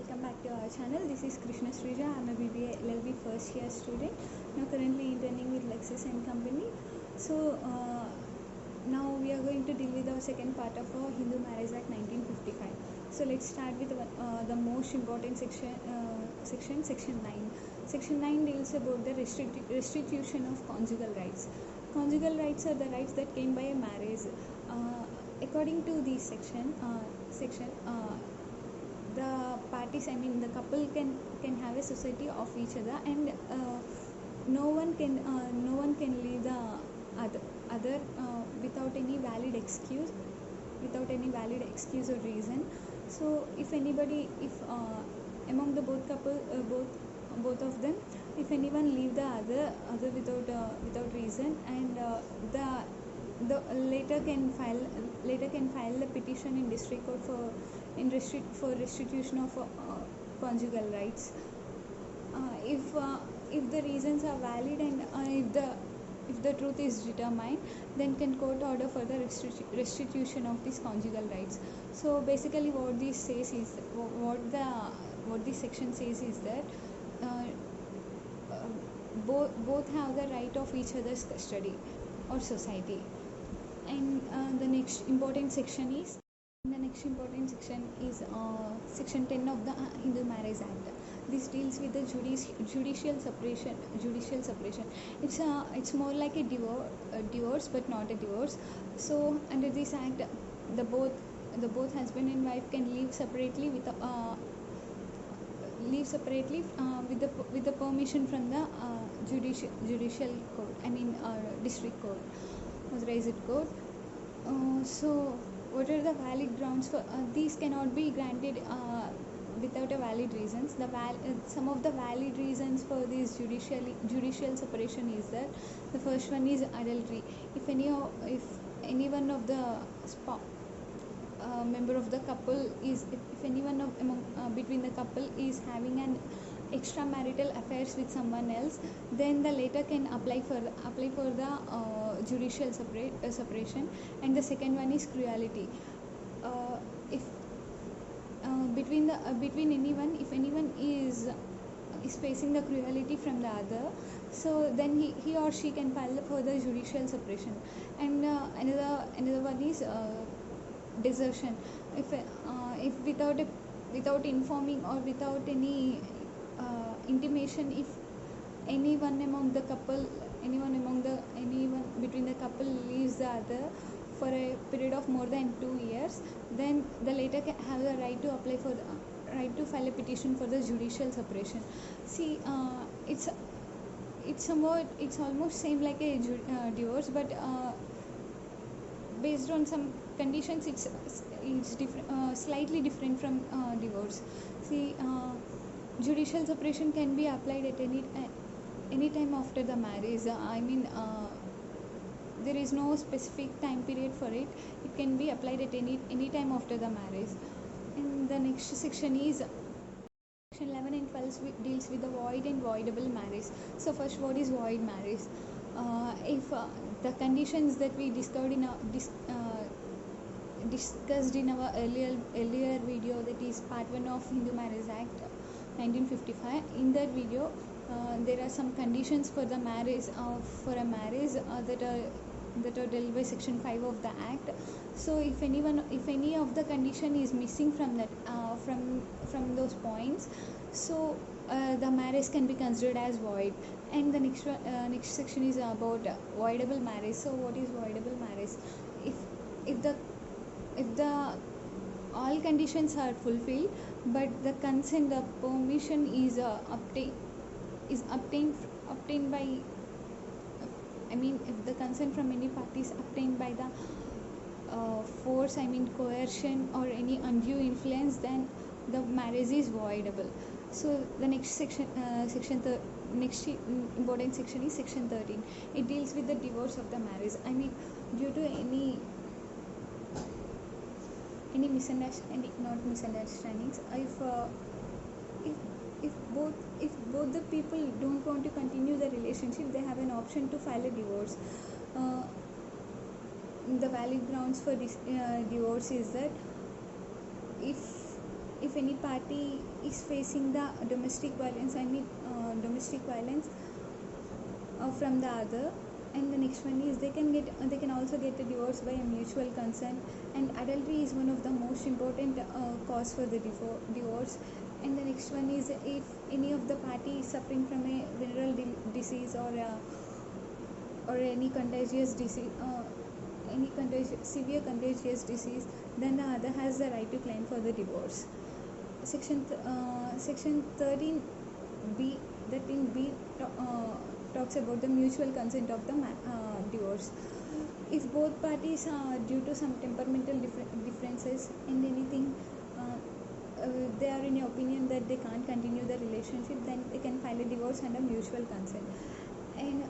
welcome back to our channel. This is Krishna Srija. I'm a BBA LLB first year student. Now currently interning with Lexus and Company. So now we are going to deal with our second part of our Hindu Marriage Act 1955. So let's start with the most important section 9. Section 9 deals about the restitution of conjugal rights. Conjugal rights are the rights that came by a marriage. According to this section, the parties, the couple can have a society of each other, and no one can leave the other without any valid excuse or reason. So if anybody, if among the both of them, if anyone leave the other without reason, and the later can file the petition in district court for restitution of conjugal rights. If the reasons are valid, and if the truth is determined, then can court order for the restitution of these conjugal rights. So basically what this says is, what this section says is that both have the right of each other's custody or society. And the next important section is section 10 of the Hindu Marriage Act. This deals with the judicial separation. It's more like a divorce, but not a divorce. So under this act, the both husband and wife can live separately with the permission from the judicial court. District court, authorized court. So what are the valid grounds for these? Cannot be granted without a valid reasons. Some of the valid reasons for this judicial separation is that the first one is adultery. If any one of the member of the couple is, if anyone between the couple is having an extramarital affairs with someone else, then the later can apply for the judicial separation. And the second one is cruelty. If between anyone, if anyone is facing the cruelty from the other, so then he or she can file for the judicial separation. And another one is desertion. If without informing or without any intimation, if anyone between the couple leaves the other for a period of more than 2 years, then the later can have the right to file a petition for the judicial separation. See, it's almost same like a divorce, but based on some conditions, it's different, slightly different from divorce. See, judicial separation can be applied at any time after the marriage. There is no specific time period for it. It can be applied at any time after the marriage. And the next section is section 11 and 12 deals with the void and voidable marriage. So first, what is void marriage? If the conditions that we discovered in our discussed in our earlier video, that is part 1 of Hindu Marriage Act 1955, in that video there are some conditions for the marriage that are dealt by section 5 of the act. So if any of the condition is missing from that from those points, so the marriage can be considered as void. And the next section is about voidable marriage. So what is voidable marriage? If the all conditions are fulfilled, but the consent, the permission is obtained by, if the consent from any party is obtained by the force, coercion, or any undue influence, then the marriage is voidable. So the next section, next important section is section 13. It deals with the divorce of the marriage. Due to any misunderstandings, if both the people don't want to continue the relationship, they have an option to file a divorce. The valid grounds for this divorce is that if if any party is facing the domestic violence, domestic violence from the other. And the next one is they can also get a divorce by a mutual consent. And adultery is one of the most important cause for the divorce. And the next one is if any of the party is suffering from a venereal disease or any contagious disease, severe contagious disease, then the other has the right to claim for the divorce. Section 13b, that in B talks about the mutual consent of the divorce. If both parties due to some temperamental differences and anything they are in opinion that they can't continue the relationship, then they can file a divorce under mutual consent. And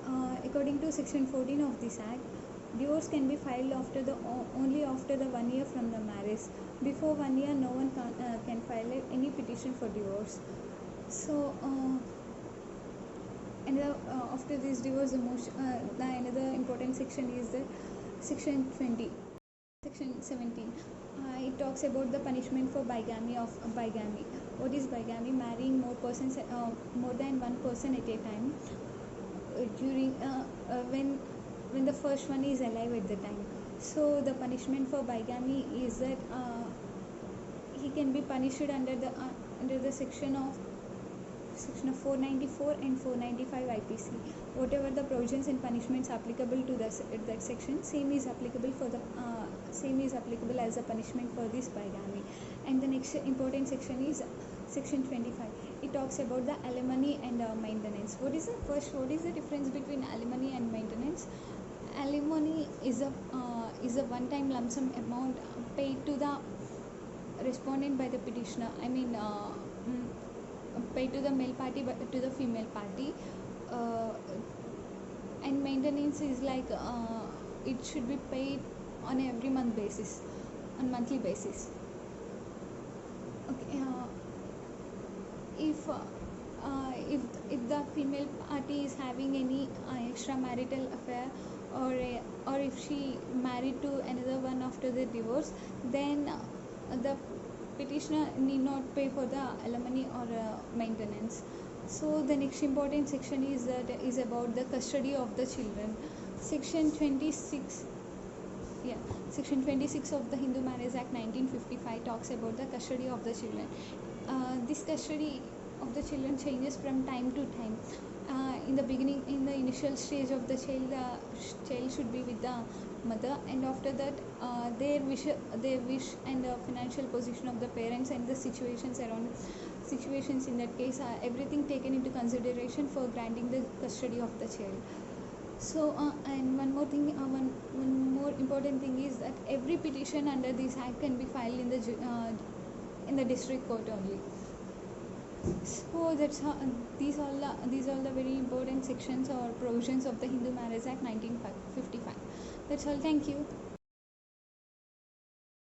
according to section 14 of this act, divorce can be filed only after the 1 year from the marriage. Before 1 year, no one can file any petition for divorce. So after this divorce, another important section is the section 20. Section 17. It talks about the punishment for bigamy. What is bigamy? Marrying more than one person at a time during when the first one is alive at the time. So the punishment for bigamy is that he can be punished under the section of 494 and 495 IPC. Whatever the provisions and punishments applicable to that section, same is applicable as a punishment for this bigamy. And the next important section is section 25. It talks about the alimony and maintenance. What is the difference between alimony and maintenance? Alimony is a one-time lump sum amount paid to the respondent by the petitioner. Paid to the male party but to the female party. And maintenance is like it should be paid on every monthly basis. Okay. If the female party is having any extramarital affair, or if she married to another one after the divorce, then the petitioner need not pay for the alimony or maintenance. So the next important section is about the custody of the children. Section 26 of the Hindu Marriage Act 1955 talks about the custody of the children. This custody of the children changes from time to time. In the initial stage of the child should be with the mother, and after that their wish and financial position of the parents and the situations in that case, everything taken into consideration for granting the custody of the child. So and one more more important thing is that every petition under this act can be filed in the district court only. So that's how these are the very important sections or provisions of the Hindu Marriage Act 1955. That's all. Thank you.